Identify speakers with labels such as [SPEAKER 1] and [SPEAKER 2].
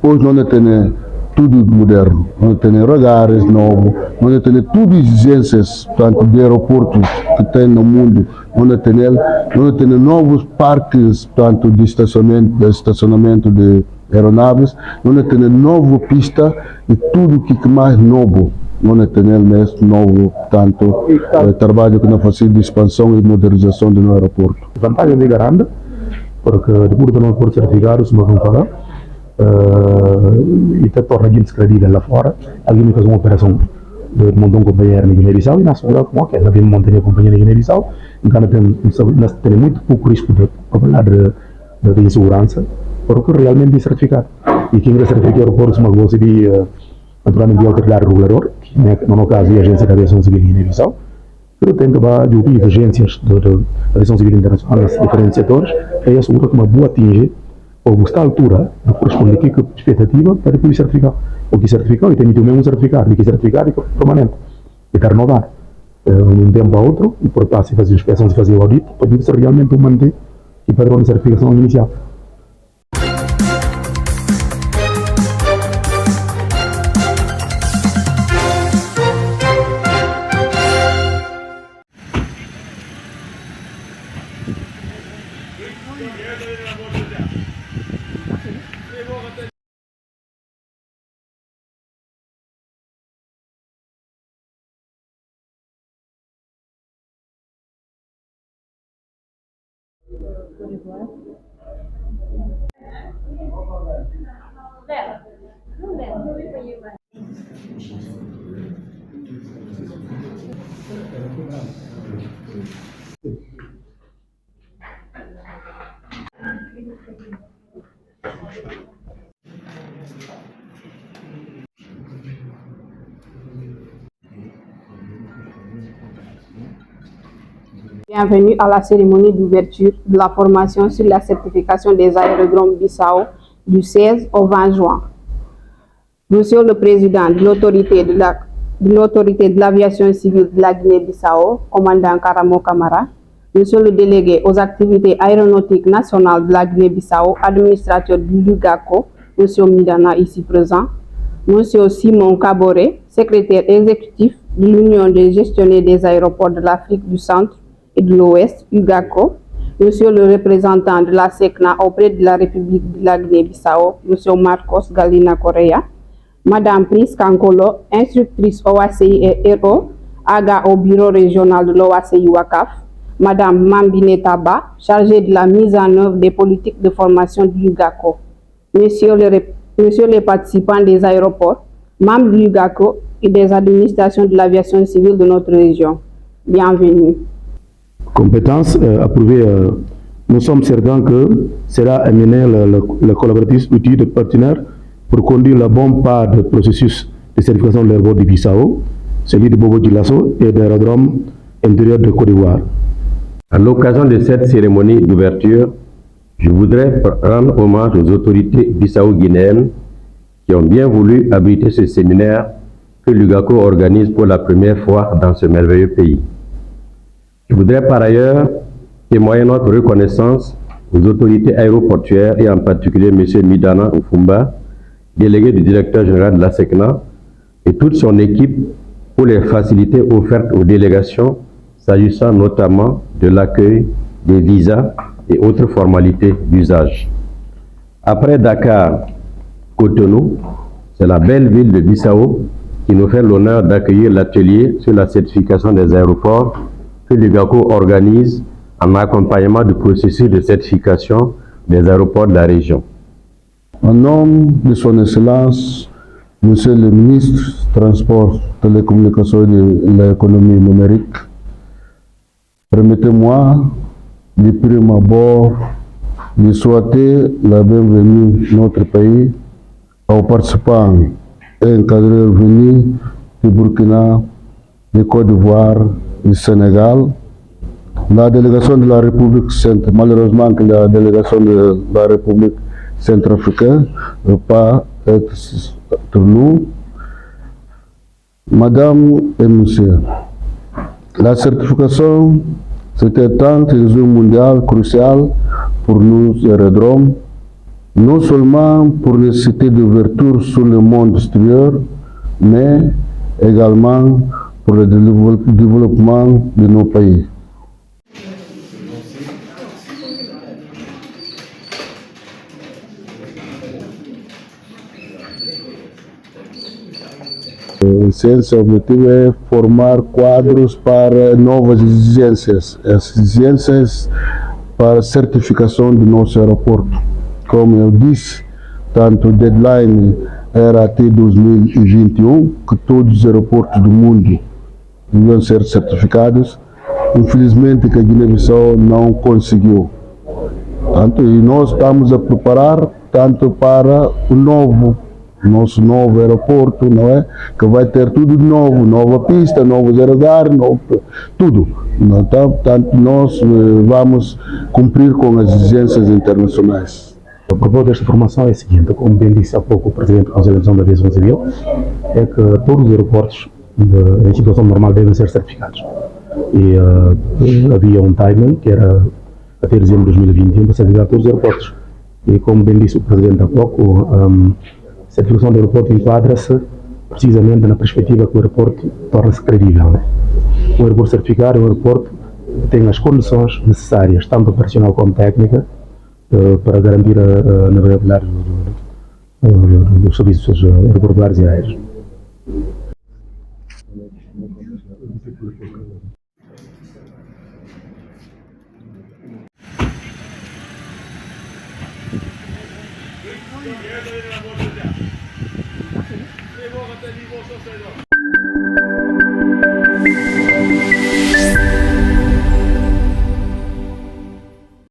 [SPEAKER 1] Hoje nós temos tudo moderno, nós temos radares novos, nós temos tudo exigências, tanto de aeroportos que tem no mundo, nós temos novos parques, tanto de estacionamento de aeronaves, nós temos nova pista e tudo que mais novo. Nós temos mesmo novo, tanto trabalho que nós fazemos de expansão e modernização do aeroporto.
[SPEAKER 2] Vantagem de grande, porque depois do aeroporto certificado, se nós vamos falar, e está torna a gente credível lá fora, alguém faz uma operação de montar uma companhia na Guiné-Bissau e na segurança como é, nós temos montar uma companhia na Guiné-Bissau, então nós temos muito pouco risco de probabilidade de insegurança, porque realmente é certificado. E quem certifica o aeroporto, se nós vamos naturalmente a autoridade reguladora, que no caso é a Agência da Aviação Civil Guiné-Bissau, que tem que ouvir agências da Aviação Civil Internacional nos diferentes setores, e assegura que uma boa atinge, ou está à altura, de corresponder a expectativa para depois certificar. O que certificar, e tem o mesmo certificado, e que certificado é permanente, e está renovado. De um tempo a outro, e por passo, fazer inspeção, se fazer o audit, pode ser realmente manter o padrão de certificação inicial.
[SPEAKER 3] Bienvenue à la cérémonie d'ouverture de la formation sur la certification des aérodromes Bissau du 16 au 20 juin. Monsieur le Président de l'autorité de l'aviation civile de la Guinée-Bissau, commandant Karamo Kamara, Monsieur le délégué aux activités aéronautiques nationales de la Guinée-Bissau, administrateur du LUGACO, Monsieur Midana ici présent, Monsieur Simon Kaboré, secrétaire exécutif de l'Union des gestionnaires des aéroports de l'Afrique du Centre et de l'Ouest, UGACO, Monsieur le représentant de la SECNA auprès de la République de la Guinée-Bissau, Monsieur Marcos Galina Correa, Madame Pris Kankolo, instructrice OACI et RO, AGA au bureau régional de l'OACI WACAF, Madame Mambine Taba, chargée de la mise en œuvre des politiques de formation du UGACO, Messieurs les participants des aéroports, membres du UGACO et des administrations de l'aviation civile de notre région. Bienvenue.
[SPEAKER 2] Compétences approuvées, nous sommes certains que sera amené le collaboratif outil de partenaires pour conduire la bonne part du processus de certification de l'aéroport de Bissau, celui de Bobo Dioulasso et de l'aérodrome intérieur de Côte d'Ivoire.
[SPEAKER 4] À l'occasion de cette cérémonie d'ouverture, je voudrais rendre hommage aux autorités bissau-guinéennes qui ont bien voulu abriter ce séminaire que l'UGACO organise pour la première fois dans ce merveilleux pays. Je voudrais par ailleurs témoigner notre reconnaissance aux autorités aéroportuaires et en particulier M. Midana Oufumba, délégué du directeur général de la SECNA, et toute son équipe pour les facilités offertes aux délégations s'agissant notamment de l'accueil, des visas et autres formalités d'usage. Après Dakar, Cotonou, c'est la belle ville de Bissau qui nous fait l'honneur d'accueillir l'atelier sur la certification des aéroports que l'UGACO organise en accompagnement du processus de certification des aéroports de la région.
[SPEAKER 1] En nom de son Excellence, Monsieur le ministre des Transports, Télécommunications et de l'économie numérique, permettez-moi, de prime abord, de souhaiter la bienvenue à notre pays aux participants et encadreurs venus du Burkina, du Côte d'Ivoire, du Sénégal, la délégation de la République centrafricaine, malheureusement que la délégation de la République centrafricaine ne peut pas être entre nous. Madame et Monsieur, la certification, c'est un enjeu mondial crucial pour nos aérodromes non seulement pour nécessiter d'ouverture sur le monde extérieur, mais également pour le développement de nos pays. Seu objetivo é formar quadros para novas exigências, as exigências para a certificação do nosso aeroporto. Como eu disse, tanto o deadline era até 2021, que todos os aeroportos do mundo deviam ser certificados. Infelizmente, que a Guiné-Bissau não conseguiu. Tanto, e nós estamos a preparar tanto para o nosso novo aeroporto, não é? Que vai ter tudo de novo, nova pista, novos aerogares, tudo. Então, portanto, nós vamos cumprir com as exigências internacionais.
[SPEAKER 2] O propósito desta formação é o seguinte, como bem disse há pouco o Presidente da Conselho da Aviação Civil, é que todos os aeroportos em situação normal devem ser certificados. E havia um timing, que era até dezembro de 2021, para certificar todos os aeroportos. E como bem disse o Presidente há pouco, a certificação do aeroporto enquadra-se precisamente na perspectiva que o aeroporto torna-se credível. Né? O aeroporto certificado é um aeroporto que tem as condições necessárias, tanto operacional como técnica, para garantir a navegabilidade dos serviços aeroportuários e aéreos.